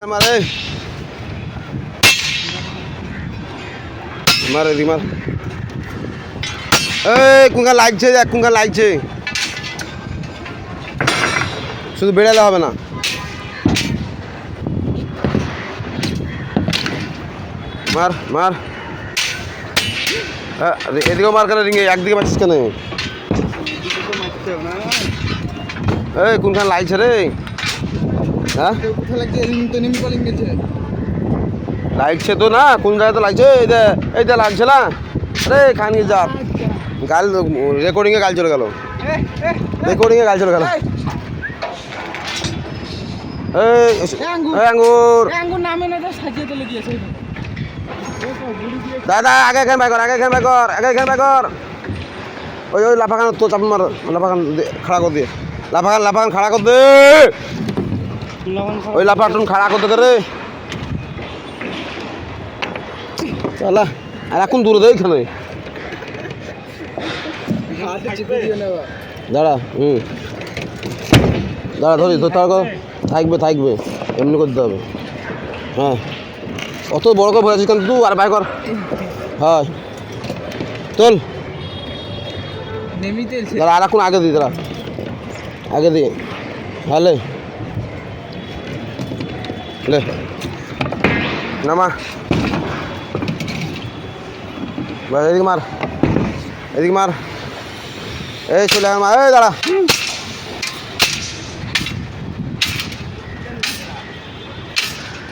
মারে মারে দি মার এই কুঙ্কা লাগছে এক কুঙ্কা লাগছে শুধু বেড়ালে হবে না মার মার এদিকেও মার কেন রিঙে একদিকে মারছিস কেন এই কোনখান লাগছে রে হ্যাঁ লাগছে তো না কোন জায়গায় তো লাগছে এইটা লাগছে না আরে খানি যা গাল রেকর্ডিংয়ে গাল চলে গেল রেকর্ডিংয়ে গাল চলে গেল আঙ্গুর দাদা আগে এখানে বাই কর আগে এখানে বাই কর আগে এখানে বাই কর ওই ওই লাফাখান তো চাপ মার লাফাখান খাড়া কর দিয়ে লাফাখান খাড়া কর দে ওই লাফাটুন খাড়া করতে করে চালা আর এখন দূরে দেয় এখানে দাঁড়া দাঁড়া ধরি ধরতে থাকবে থাকবে এমনি করতে হবে হ্যাঁ অত বড় করে ভরেছিস কেন তুই আর বাই কর হ্যাঁ চল দাঁড়া আর এখন আগে দিই দাঁড়া আগে দিয়ে হ্যাঁ লে নামা এদিকে মার এই চলে মার এই দাঁড়া